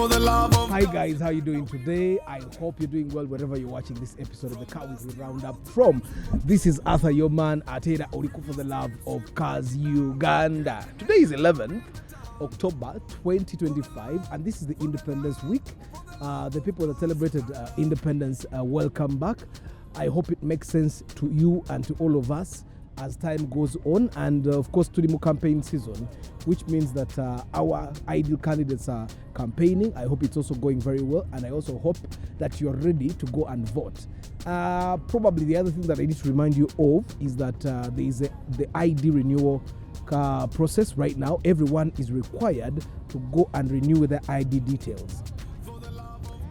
Hi guys, how you doing today? I hope you're doing well wherever you're watching this episode of the Car Weekly Roundup from. This is Arthur, your man, Ateda Oriku for the love of cars, Uganda. Today is 11th October 2025 and this is the Independence Week. The people that celebrated independence, welcome back. I hope it makes sense to you and to all of us as time goes on, and of course to the campaign season, which means that our ideal candidates are campaigning. I hope it's also going very well, and I also hope that you're ready to go and vote. Probably the other thing that I need to remind you of is that there is the ID renewal process right now. Everyone is required to go and renew their ID details.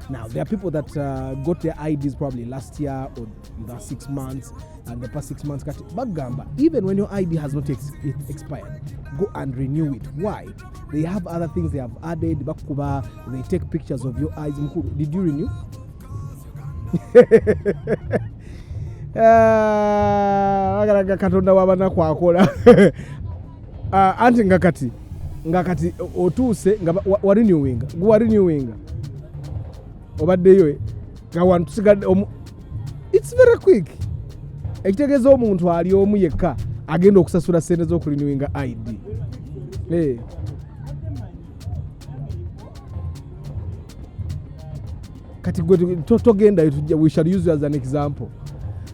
Now, there are people that got their IDs probably last year or in the 6 months, and the past 6 months. But even when your ID has not expired, go and renew it. Why? They have other things they have added. They take pictures of your eyes. Did you renew? Anti ngakati otuse warenewinga guwarenewinga obaddeyo nga wantu sigadde. It's very quick. Ekitegeeza omuntu ali omu yekka agenda okusasula ssente z'okulinwinga ID. Kati togenda, we shall use you as an example.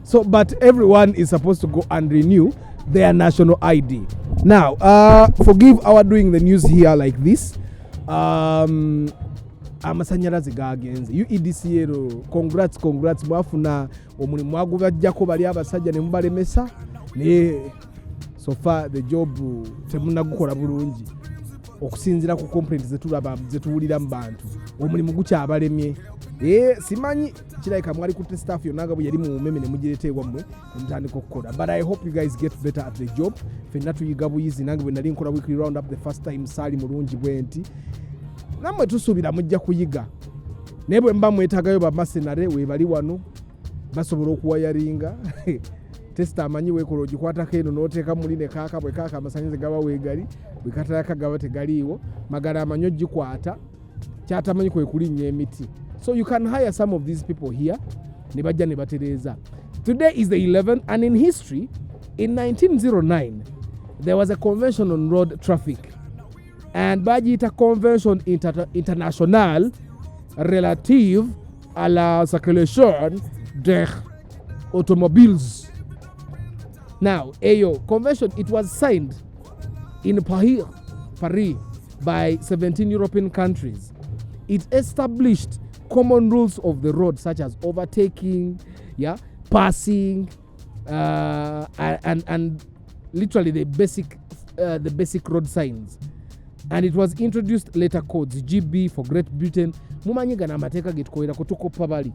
So, but everyone is supposed to go and renew their national ID. Now, forgive our doing the news here like this. Amasanyalaze gagenze UEDCL, congrats mwafuna omulimu gwagubajjako bali abasajja ne mubalemesa ne so far the job temunagukola bulungi okusinzira ku complaints zetuwulira mu bantu. Omulimu gukyabalemye. Simanyi kirayika mwali ku staff yonna nga bwe yali mu meme ne mugireteebwa mmwe mutandika okukola, but I hope you guys get better at the job. Fenna tuyiga buyizi, nange bwe nali nkola weekly round up the first time saali mulungi bwenti. Namwe tusuubira mujja kuyiga. Naye bwe mba mwetagayo bamasenare webali wano basobola okuwayaringa. Testa amanyi weekola ogikwatako eno n'oteeka muli ne kaaka bwe kaaka amasannyalaze gaba weegali, bwe katalaka gaba tegaliiwo, magala amanyi ogikwata, kyatamanyi kwe kulinnya emiti. So you can hire some of these people here, ne bajja ne batereeza. Today is the 11th, and in history, in 1909, there was a convention on road traffic. And bagiyita convention internationale relative à la circulation des automobiles. Now, convention, it was signed in Paris by 17 European countries. It established common rules of the road, such as overtaking, passing, and literally the basic road signs. And it was introduced later codes GB for Great Britain. Mumanyiga na amateeka getukolera kutukoppa bali.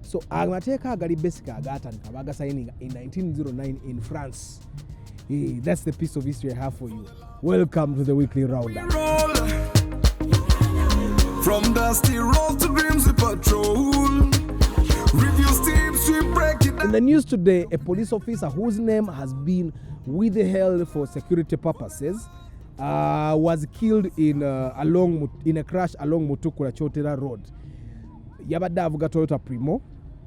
So amateeka agali basic agatandika baga signing in 1909 in France. That's the piece of history I have for you. Welcome to the weekly roundup. From dusty road to Grimsby Patrol. Review teams we break it. In the news today, a police officer whose name has been withheld for security purposes was killed in a crash along Mutukula Chotera Road. Yabadde avuga Toyota Primo,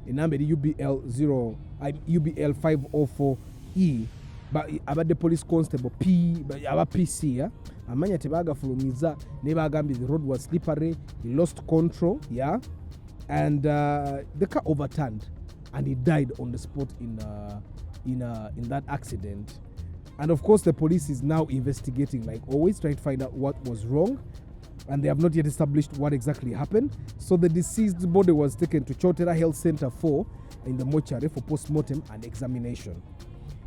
enamba eri UBL 504E, abadde police constable aba PC, amanya tebagafulumiza ne bagambye the road was slippery, he lost control, and the car overturned and he died on the spot in that accident. And of course, the police is now investigating, like always, trying to find out what was wrong. And they have not yet established what exactly happened. So the deceased body was taken to Chotera Health Center 4 in the mortuary for post-mortem and examination.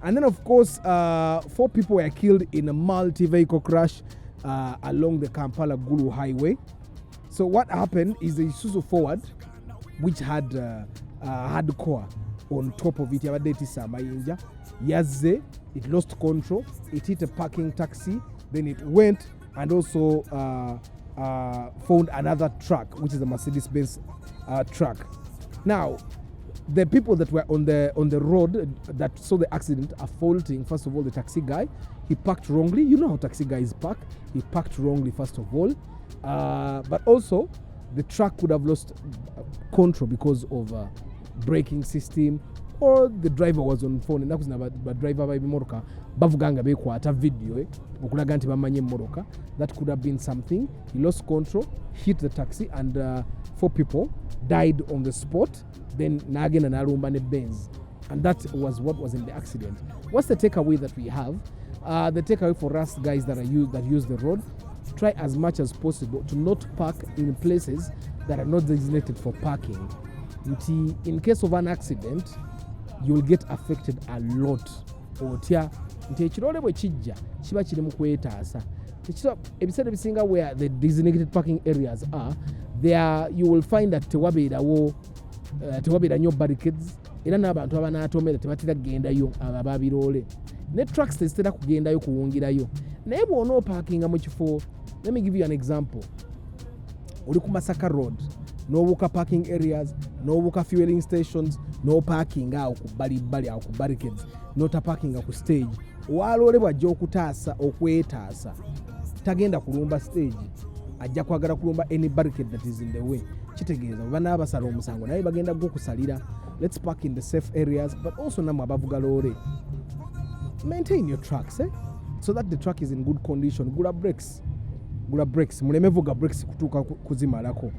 And then, of course, 4 people were killed in a multi-vehicle crash along the Kampala-Gulu highway. So what happened is the Isuzu Forward, which had hardcore on top of it, Yazze, it lost control, it hit a parking taxi, then it went and also found another truck, which is a Mercedes-Benz truck. Now, the people that were on the road that saw the accident are faulting, first of all, the taxi guy. He parked wrongly. You know how taxi guys park. He parked wrongly, first of all. But also, the truck could have lost control because of braking system, or the driver was on phone. Ennaku zino badriver b'ebimotoka bavuga nga beekwata video okulaga nti bamanye emmoroka. That could have been something. He lost control, hit the taxi, and 4 people died on the spot. Then n'agenda n'alumba ne Benz. And that was what was in the accident. What's the takeaway that we have? The takeaway for us guys that use the road: try as much as possible to not park in places that are not designated for parking. In case of an accident, you'll get affected a lot. Otya nti ekirole bwe kijja kiba kiri mu kwetaasa. Ebiseera ebisinga where the designated parking areas are, there you will find that tewabeera nnyo barricades, era n'abantu abanaatomera tebatera kugendayo ababiroole. Ne trucks tezitera kugendayo kuwungirayo. Naye bw'onoo parkinga mu kifo, let me give you an example. Oli ku Masaka Road, n'obuuka parking areas, n'obuuka fueling stations, no parking awo ku bbali awo ku barricades, nota parking ku stage. Waloole bw'ajja okutaasa okwetaasa, tagenda kulumba stage, ajja kwagala kulumba any barricade that is in the way. Kitegeeza bwe banaabasala omusango naye bagenda gwokusalira. Let's park in the safe areas, but also nammwe abavuga loole, maintain your trucks, so that the truck is in good condition. Gula brakes, muleme vuga brakes kutuuka kuzimalako.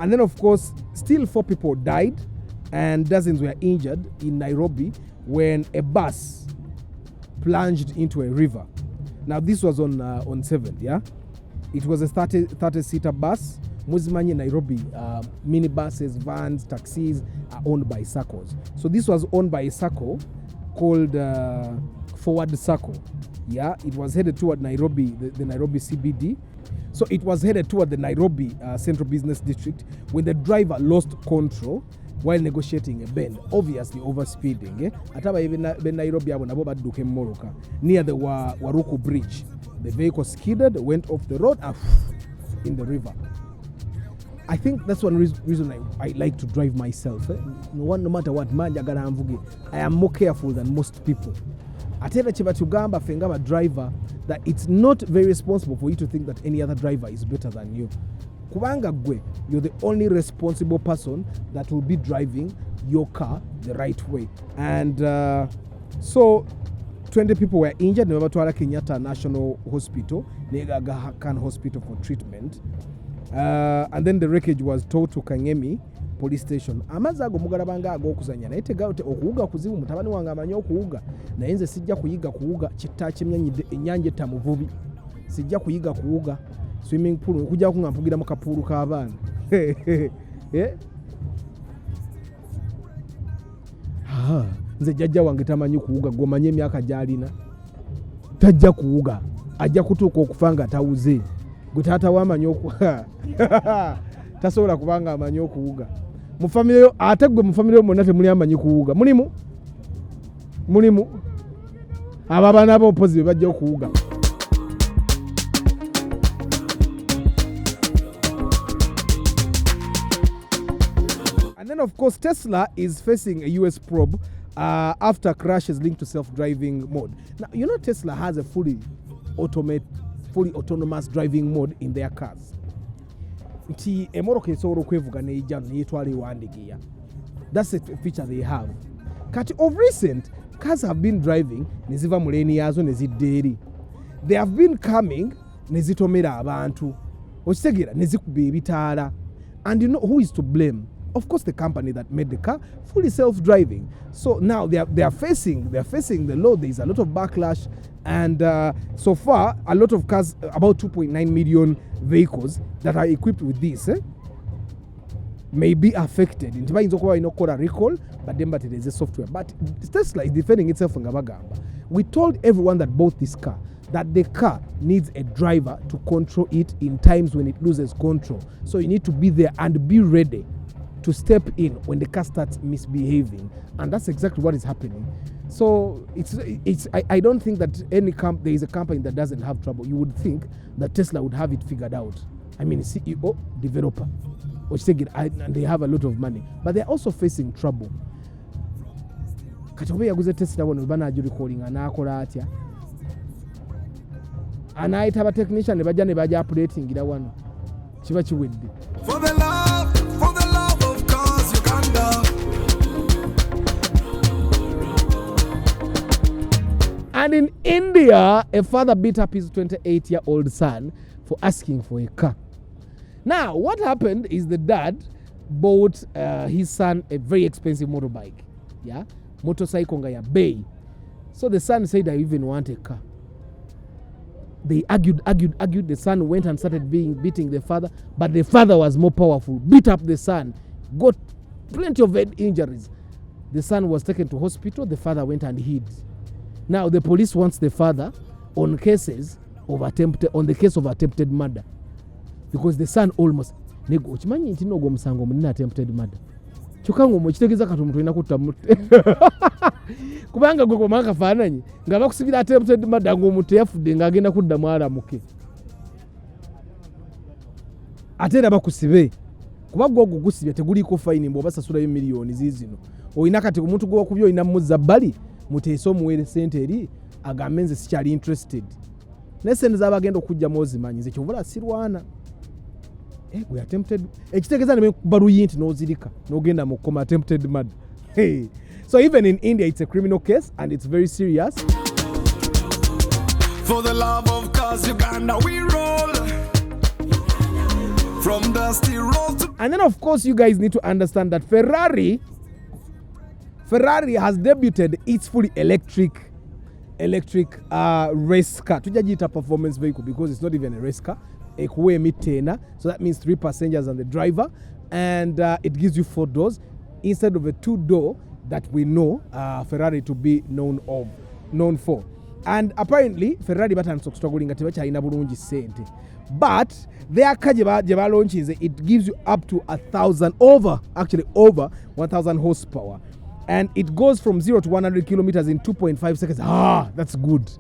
And then of course, still 4 people died and dozens were injured in Nairobi when a bus plunged into a river. Now this was on 7th, yeah? It was a 30-seater bus. Muzimanyi Nairobi, minibuses, vans, taxis are owned by SACCOs. So this was owned by a SACCO called Forward SACCO. Yeah, it was headed toward Nairobi, the Nairobi CBD. So it was headed toward the Nairobi Central Business District when the driver lost control while negotiating a bend, obviously overspeeding. Ataba ben Nairobi abo nabo badduka emmoroka near the Waruku Bridge. The vehicle skidded, went off the road and in the river. I think that's one reason I like to drive myself. No matter what, I am more careful than most people. Atera chiba tugamba fenga ba driver that it's not very responsible for you to think that any other driver is better than you. Kubanga gwe, you're the only responsible person that will be driving your car the right way. And so 20 people were injured. Nebabatwala Kenyatta National Hospital, Aga Khan Hospital for treatment. And then the wreckage was towed to Kangemi police station. Amazzi ago mugalabanga ag'okuzanya naye tegalte okuwuga kuzibu. Mutabani wange amanyi okuwuga naye nze sijja kuyiga kuwuga. Kitta kimyanyi ennyanja etamuvubi, sijja kuyiga kuwuga swimming pool okujja kunga mpugira mu kapuulu k'abaana. Nze jjajja wange tamanyi kuwuga, gw'omanyi emyaka gy'alina tajja kuwuga, ajja kutuuka okufa nga tawuze. Gwe taata wamanyi okuwuga tasobola kubanga amanyi okuwuga. Mu family yo, ate gwe mu family yo monna temuli amanyi kuwuga. Mulimu abo abaana b'opozi be bajja okuwuga. And then of course Tesla is facing a US probe after crashes linked to self-driving mode. Now you know Tesla has a fully autonomous driving mode in their cars. Nti emoroka esobola okwevuga n'ejja n'etwala ewandigiya. That's a feature they have. Kati of recent, cars have been driving ne ziva mu leeni yaazo ne zidda eri. They have been coming ne zitomera abantu. Okitegeera ne zikuba ebitaala. And you know who is to blame? Of course the company that made the car fully self-driving. So now they are facing the law. There is a lot of backlash, and so far a lot of cars, about 2.9 million vehicles that are equipped with this may be affected. In bayinza okuba balina okukola recall, but then there is a software. But Tesla is defending itself nga bagamba, we told everyone that bought this car that the car needs a driver to control it in times when it loses control. So you need to be there and be ready to step in when the car starts misbehaving, and that's exactly what is happening. So I don't think that there is a company that doesn't have trouble. You would think that Tesla would have it figured out. I mean, CEO, developer, and they have a lot of money, but they're also facing trouble. kati oba yaguze Tesla bono banajulikolinga n'akola atya anaayita abatechnician ne bajja ne bajja updatingira wano kiba kiwedde. For the love of cause Uganda. And in India, a father beat up his 28-year-old son for asking for a car. Now, what happened is the dad bought his son a very expensive motorbike. Yeah, motorcycle nga ya bay. So the son said, I even want a car. They argued. The son went and started beating the father, but the father was more powerful, beat up the son, got plenty of head injuries. The son was taken to hospital. The father went and hid. Now the police wants the father on the case of attempted murder, because the son almost nego chimanyi nti nogo musango munene attempted murder chukango mukitegeeza kati omuntu olina kutta mutte kubanga gwe komanga kafaananyi nga bakusibira attempted murder ng'omuntu yafudde ng'agenda kudda mwalamuke ate era bakusibe kuba gwe ogugusibye teguliiko fayini mbw'obasasulayo miliyoni ziizino olina kati omuntu gwe wakubye olina muzza bbali muteese omuweere ssente eri agambe nze sikyali interested naye sente z'abagenda okujjamu ozimanyi nze kyovula sirwana gwe attempted ekitegeeza ne kuba luyi nti n'ozirika n'ogenda mu kkoma attempted murder. Hey. So even in India it's a criminal case and it's very serious. For the love of cause Uganda we roll from dusty road to... And then of course you guys need to understand that Ferrari has debuted its fully electric race car. Tujajita performance vehicle because it's not even a race car. Ekuwe mitena, so that means 3 passengers and the driver, and it gives you 4 doors instead of a 2-door that we know Ferrari to be known for. And apparently Ferrari batandise struggling nga tebakyalina bulungi sente, but their car gye balaunchinze it gives you up to over 1000 horsepower, and it goes from 0 to 100 kilometers in 2.5 seconds. That's good.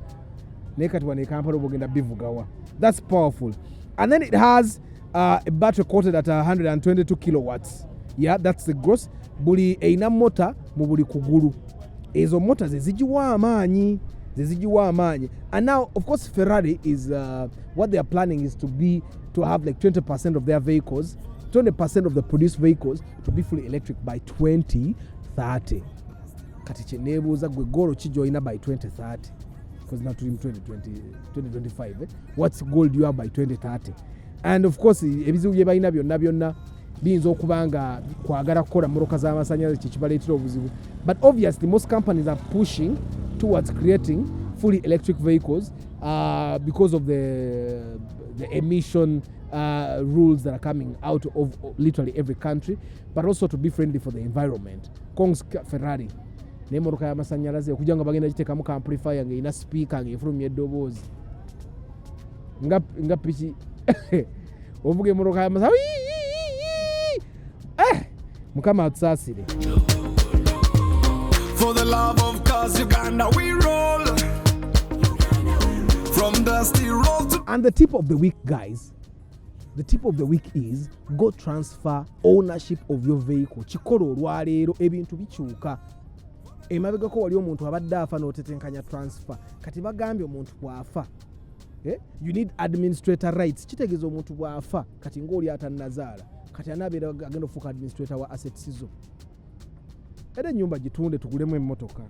Nekati wane Kampala obogenda bivugawa. That's powerful. And then it has a battery quoted at 122 kilowatts. Yeah, that's the gross. Buli eina mota mu buli kugulu. Ezo mota zezijiwa amaanyi. And now, of course, Ferrari is what they are planning is to have like 20% of their vehicles, 20% of the produced vehicles to be fully electric by 2030. Kati chenebuza gwe golo kijoina by 2030. Because now to him 2025. What's goal do you have by 2030? And of course, ebizibu bye balina byonna biyinza okubanga kwagala kukola mmotoka z'amasanyalaze kikibaleetera obuzibu. But obviously, most companies are pushing towards creating fully electric vehicles because of the emission rules that are coming out of literally every country, but also to be friendly for the environment. Kong's Ferrari. N'emmotoka y'amasanyalaze okujja nga bagenda giteekamu ka amplifier ng'erina speaker ng'efulumya eddoboozi nga piki ovuga emmotoka y'amasanyalaze mukama atusaasire. For the love of cause Uganda we roll from dusty road to... And the tip of the week, guys, the tip of the week is go transfer ownership of your vehicle. Chikolo olwaleero ebintu bikyuka. Emabega ko wali omuntu abadde afa n'otetenkanya transfer. Kati bagambye omuntu bw'afa. You need administrator rights. Kitegeeza omuntu bw'afa kati ng'oli atannazaala. Kati anaabeera agenda ofuuka administrator wa assets zo. Era ennyumba gitunde tugulemu emmotoka.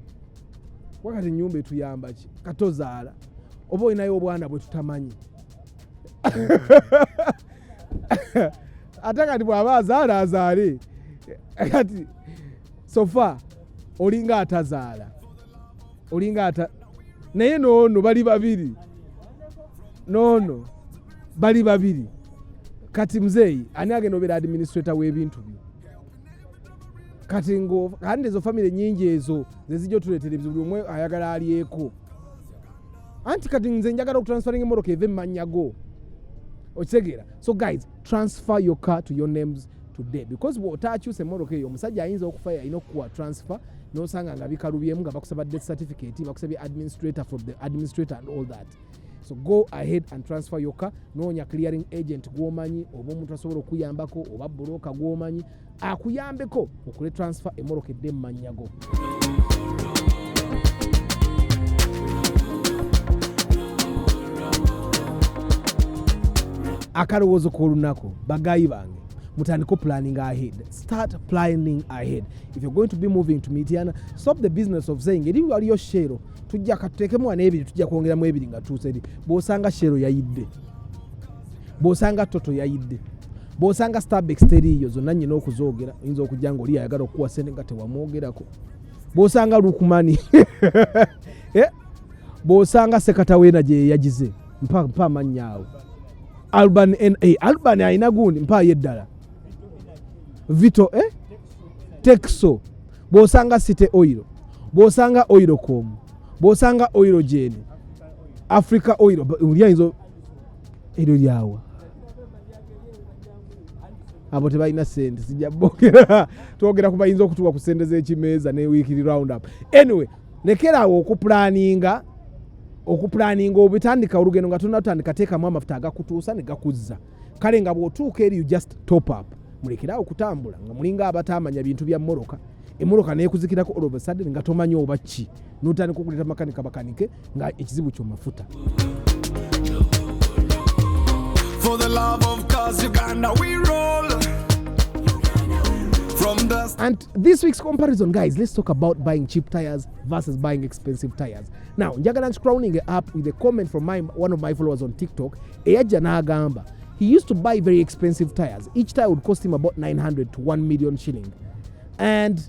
Wakati ennyumba etuyamba ki? Katozaala. Oba olinayo obwana bwe tutamanyi. Ate kati bw'aba azaale. Kati sofa olinga atazaala. Naye noono bali babiri. Bali babiri. Kati mzeeyi ani agenda obeera administrator w'ebintu byo. Kati kandi ezo family nyingi ezo zezijja otuleetera ebizibu buli omwe ayagala alyeko. Anti kati nze njagala okutransferinga emmotoka eve mmanyago. Okitegeera? So guys, transfer your car to your names today, because bw'otaakyusa emmotoka eyo omusajja ayinza okufa alina okukuwa transfer n'osanga nga bikalubyemu nga bakusaba death certificate, bakusabye administrator from the administrator and all that. So go ahead and transfer your car. Noonya clearing agent gw'omanyi oba omuntu asobola okuyambako oba broker gw'omanyi akuyambeko okule transfer emmotoka edde mmanyago. Akalowoozo k'olunaku bagayi bange mutandiko planning ahead. Start planning ahead. If you're going to be moving to Mityana, stop the business of saying eri waliyo shero tujja katuteekemu wano ebiri tujja kwongeramu ebiri nga tuuse eri. Bw'osanga shero yayidde, bw'osanga toto yayidde, bw'osanga Starbucks teriiyo zonna nnyina okuzoogera, oyinza okujja ng'oli ayagala okukuwa ssente nga tewamwogerako. Bw'osanga Lukumani bw'osanga Sekataweena gye yagize mpa amannya awo. Alban Alban ayina gundi mpaayo eddala. Vito Texo. Bw'osanga City Oil, bw'osanga Oilcom, bw'osanga Oilgen, Africa Oil, ulyayinza eryo lyawa. Abo tebalina ssente sijja bogera. Twogera ku bayinza okutuuka ku ssente z'ekimeeza ne weekly round up. Anyway, lekerawo okuplaninga obitandika olugendo nga tonatandika teekamu amafuta agakutuusa ne gakuzza. Kale nga bw'otuuka eri you just top up. Mulekerawo kutambula nga mulinga abatamanya bintu bya mmoloka. Emmoloka neekuzikirako all of a sudden nga tomanyi oba ki. N'otandika okuleeta makanika bakanike nga ekizibu kyo mafuta. For the love of cause Uganda we roll. From the And this week's comparison, guys, let's talk about buying cheap tires versus buying expensive tires. Now, njagala crowning it up with a comment from one of my followers on TikTok. Eyajja n'agamba he used to buy very expensive tires. Each tire would cost him about 900 to 1 million shilling. And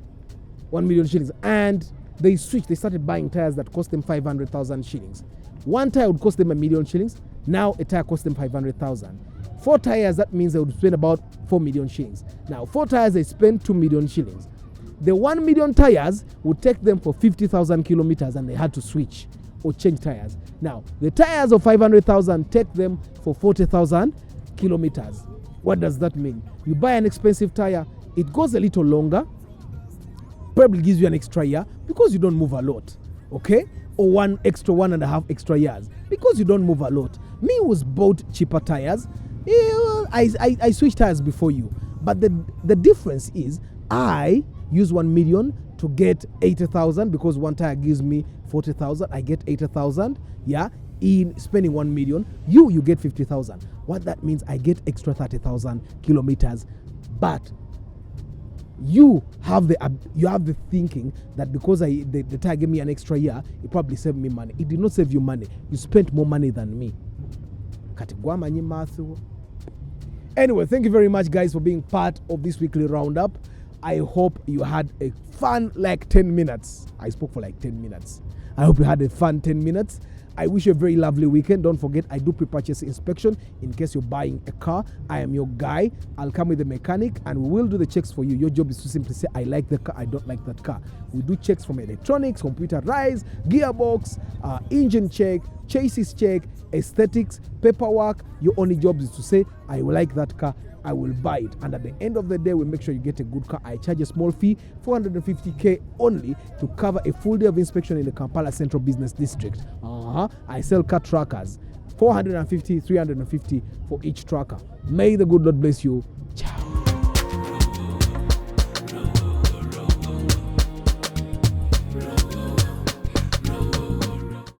1 million shillings. And they switched. They started buying tires that cost them 500,000 shillings. One tire would cost them 1 million shillings. Now a tire costs them 500,000. 4 tires, that means they would spend about 4 million shillings. Now 4 tires, they spend 2 million shillings. The 1 million tires would take them for 50,000 kilometers and they had to switch or change tires. Now the tires of 500,000 take them for 40,000 kilometers. What does that mean? You buy an expensive tire, it goes a little longer, probably gives you an extra year because you don't move a lot, okay? Or 1.5 extra years because you don't move a lot. Me who's bought cheaper tires, I switched tires before you, but the difference is I use 1 million to get 80,000 because one tire gives me 40,000. I get 80,000. Yeah, in spending 1 million, you get 50,000. What that means, I get extra 30,000 kilometers, but you have the thinking that because the tire gave me an extra year, it probably saved me money. It did not save you money. You spent more money than me. Anyway, thank you very much, guys, for being part of this weekly roundup. I hope you had a fun 10 minutes. I spoke for 10 minutes. I hope you had a fun 10 minutes. I wish you a very lovely weekend. Don't forget, I do pre-purchase inspection in case you're buying a car. I am your guy. I'll come with the mechanic and we will do the checks for you. Your job is to simply say, I like the car, I don't like that car. We do checks from electronics, computerized, gearbox, engine check, chassis check, aesthetics, paperwork. Your only job is to say, I like that car, I will buy it. And at the end of the day, we make sure you get a good car. I charge a small fee, 450k only, to cover a full day of inspection in the Kampala Central Business District. I sell car trackers, 450, 350 for each tracker. May the good Lord bless you.